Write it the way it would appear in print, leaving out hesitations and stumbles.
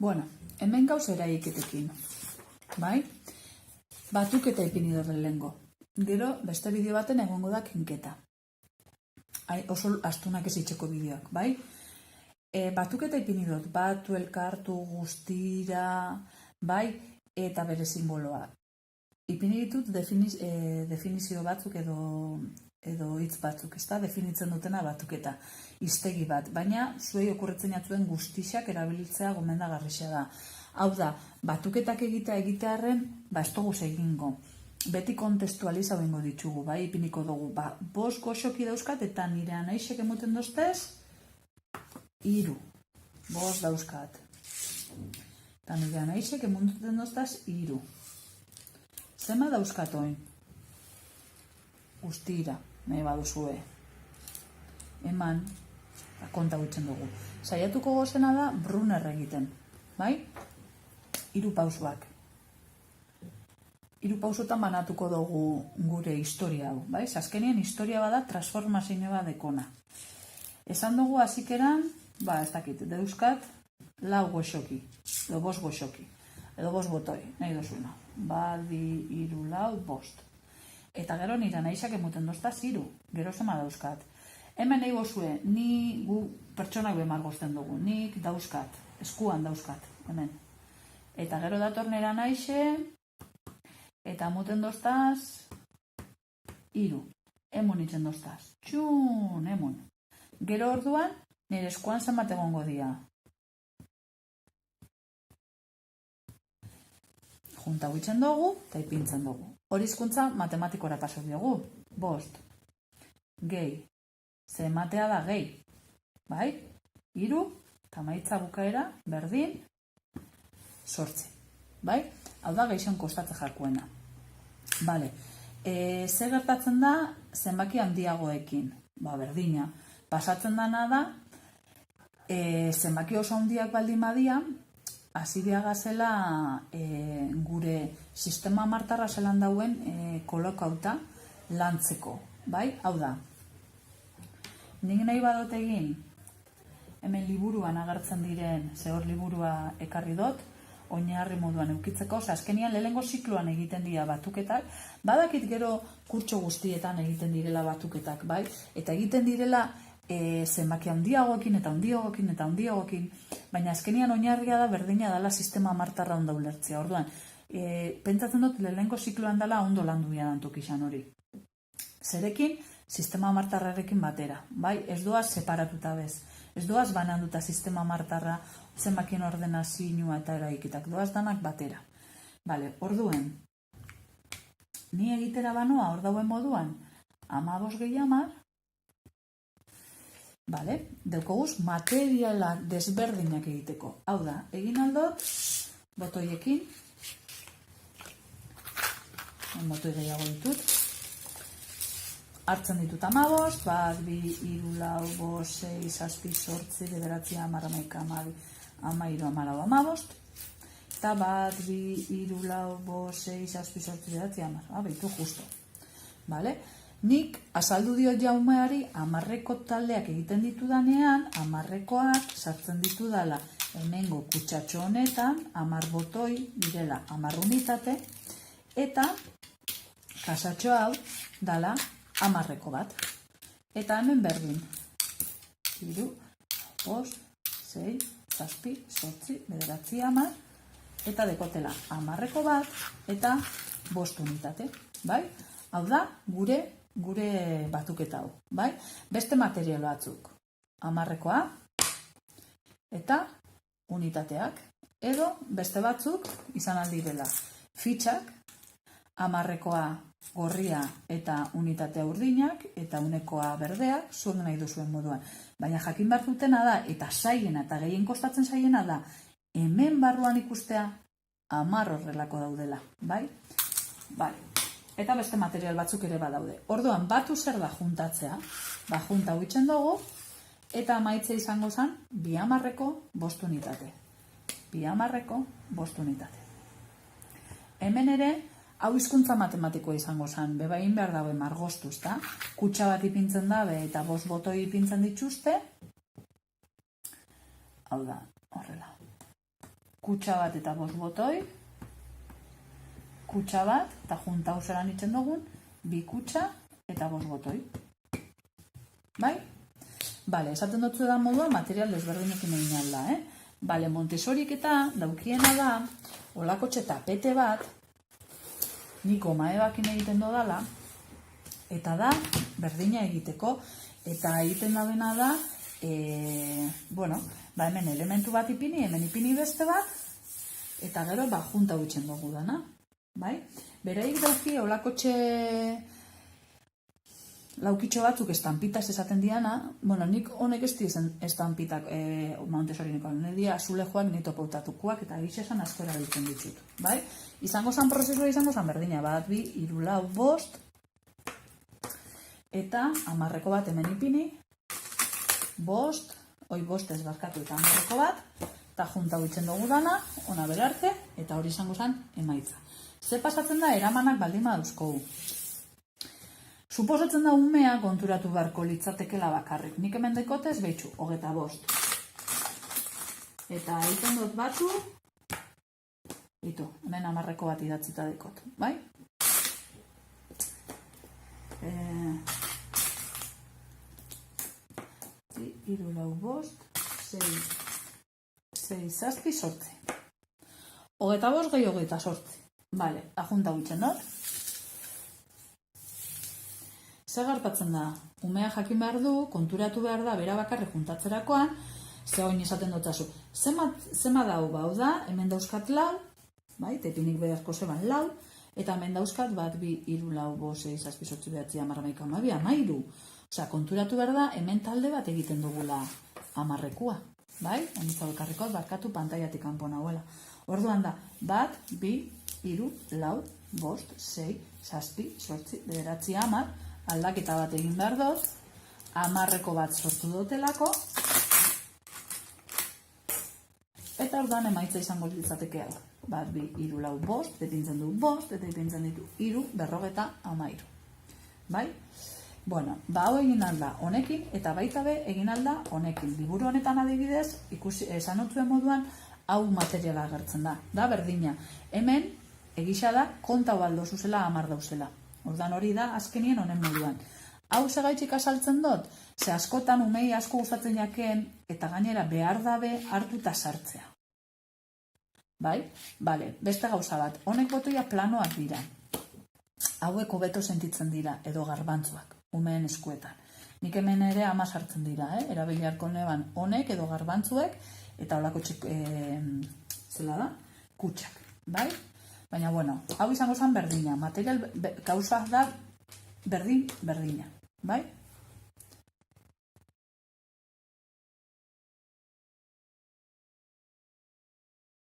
Bueno, hemen gauz eraiketekin, bai? Batuketa ipini dut lehengo. Gero, beste bideo baten egongo da kinketa. Oso astunak ez itxeko bideoak, bai? Batuketa ipini dut, batu, elkartu, guztira, bai? Eta bere simboloa. Ipini ditut definizio batzuk edo hitz batzuk, ezta? Definitzen dutena batuketa, hiztegi bat. Baina, zuei okurretzen jatzuen guztixak erabiltzea gomendagarria da. Hau da, batuketak egitearren, ez dugu egingo. Beti kontestualiza bengo ditugu, bai, ipiniko dugu. 5 goxoki dauzkat eta nire anaixek emoten doztez, 3. 5 dauzkat. Eta nire anaixek emoten doztez, 3. Zema dauzkat oin? Guztira, nahi baduzue. Eman, konta gutzen dugu. Saiatuko gozena da Brunner egiten, bai? 3 pausuak. 3 pausotan banatuko dugu gure historia hau, bai? Azkenean historia bada transformazio bat dekona. Esan dugu hasikeran, ez dakit, dauzkat 4 goxoki, edo 5 goxoki, edo 5 botoi, nahi dozuna. 1, 2, 3, 4, 5. Eta gero nire nahisak emoten dozta 3, gero zema dauzkat. Hemen nahi gozue, gu pertsonak behar gozten dugu, nik dauzkat, eskuan dauzkat, hemen. Eta gero dator nire nahixe, eta emoten doztaz 3. Emon itzen doztaz. Txun, emon. Gero orduan, nire eskuan zenbat egongo dira. Junta guitzen dugu, eta ipintzen dugu. Hori hizkuntza matematikora pasok diogu. 5. Gehi. Ze ematea da gehi. Bai? 3, eta maitza bukaera, berdin, 8. Bai? Hau da gehixen kostatze jakuena. Bale. Zer gertatzen da zenbaki handiagoekin? Berdina. Pasatzen dana da, zenbaki oso handiak baldin badia, hasi gazela gure sistema martarra zelan dauen kolokauta lantzeko. Bai? Hau da. Nik nahi badot egin, hemen liburuan agertzen diren, zehor liburua ekarri dut, oinarri moduan eukitzeko, azkenian lehengo zikloan egiten dira batuketak, badakit gero kurtso guztietan egiten direla batuketak, bai? Eta egiten direla zenbaki handiagoekin eta handiagoekin, baina azkenian oinarria da berdina dela sistema martarra ondo ulertzea. Orduan, pentsatzen dut lehengo zikloan dela ondo landu biadantuk izan hori. Zerekin, sistema martarrarekin batera, bai? Ez doaz separatuta bez. Ez doaz bananduta sistema martarra zenbakien ordenazioa eta eraikitak. Doaz danak batera. Bale, orduen, ni egitera banoa hor dauen moduan, 15 gehi 10, bale, daukaguz materialak desberdinak egiteko. Hau da, egin aldot, botoiekin, botoi gehiago ditut, hartzen ditut 15, 1, 2, 3, 4, 5, 6, 7, 8, 9, 10, 11, 12, 13, 14, 15, eta 1, 2, 3, 4, 5, 6, 7, 8, 9, 10, behitu justo. Bale? Nik azaldu diot jaumeari 10 taldeak egiten ditudanean, 10koak sartzen ditudala hemengo kutsatxo honetan, 10 botoi direla 10 unitate, eta kasatxo hau dala 10ko bat. Eta hemen berdin. 3, 5, 6, 7, 8, 9, 10, eta dekotela 10ko bat eta 5 unitate. Bai? Hau da, gure batuketa hau. Bai? Beste material batzuk. 10koa eta unitateak. Edo beste batzuk izan aldirela. Fitxak, 10koa gorria eta unitatea urdinak, eta unekoa berdeak, zuen nahi duzuen moduan. Baina jakin behar dutena da, eta zaiena eta gehien kostatzen zaiena da, hemen barruan ikustea 10 horrelako daudela. Bai? Bale. Eta beste material batzuk ere badaude. Orduan, batu zer da juntatzea, junta huitzen dugu, eta amaitze izango zen, 2 5 unitate. 2 5 unitate. Hemen ere, hau hizkuntza matematikoa izango zen, bebain behar daue margoztu, ezta? Kutsa bat ipintzen dabe eta 5 botoi ipintzen dituzte. Hau da, horrela. kutsa bat eta 5 botoi, kutsa bat, eta junta zelan itzen dugun, 2 kutsa eta 5 botoi. Bai? Bale, esaten dutzu da moduan material desberdinekin egin alda, Bale, Montessoriek eta daukiena da, olakotxe tapete bat, nik gomaebakin egiten dodala, eta da, berdina egiteko, eta egiten dabena da, hemen elementu bat ipini, hemen ipini beste bat, eta gero, junta huitzen dugu dana. Bai? Beraik dauki olakotxe laukitxo batzuk estampitaz esaten diana, nik honek ez dizen estampitak Montessorineko, nire azule joak nito pautatukoak, eta egiz esan asko erabiltzen ditut. Bai? Izango zan prozesua, izango zan berdina, 1, 2, 3, 4, 5, eta 10 bat hemen ipini, 5, 5 ez barkatu eta 10 bat, eta junta huitzen dugu dana, ona berarte, eta hori izango zan emaitza. Ze pasatzen da, eramanak baldin baduzkogu. Suposatzen da umea konturatu beharko litzatekela bakarrik. Nik hemen dekotez, behitxu, 25. Eta egiten dut batzu, hemen 10 bat idatzita dekot, bai? Hiru, lau, bost, 6, 7, 8. 25 gehi 28. Bale, ajunta huitzen dut. Zer gertatzen da? Umea jakin behar du, konturatu behar da, bera bakarri juntatzerakoan, ze oin esaten dutzazu. Zema dau, bau da, hemen dauzkat lau, bai, tepinik beharko zeban lau, eta hemen dauzkat 1, 2, 3, 4, 5, 6, 7, 8, 9, 10, 11, 12, 13. Konturatu behar da, hemen talde bat egiten dugula 10-rekua, bai? Honitza elkarriko barkatu pantaiatik kanpo nahuela. Orduan da, 1, 2, 3, 4, 5, 6, 7, 8, 9, 10, aldaketa bat egin behar dut, 10-reko bat sortu dutelako, eta orduan emaitza izango litzateke hau. 1, 2, 3, 4, 5, depintzen du 5, eta depintzen ditu 3, 50. Bai? Bueno, hau egin alda honekin, eta baita be egin alda honekin. Liburu honetan adibidez, esan otzuen moduan, hau materiala agertzen da. Da berdina. Hemen, egisa da, konta baldo zuzela, 10 dauzela. Ordan hori da, azkenien honen moduan. Hau segaitxik asaltzen dut, ze askotan umei asko gustatzen jakeen, eta gainera behar dabe hartu eta sartzea. Bai? Bale, beste gauza bat. Honek botoia planoak dira. Hauek hobeto sentitzen dira, edo garbantzuak, umeen eskuetan. Nik hemen ere 10 sartzen dira, erabiliarko neban honek edo garbantzuek, eta holako zela da, kutsak. Bai? Baina, hau izango zen berdina. Material gauzak da berdina. Bai?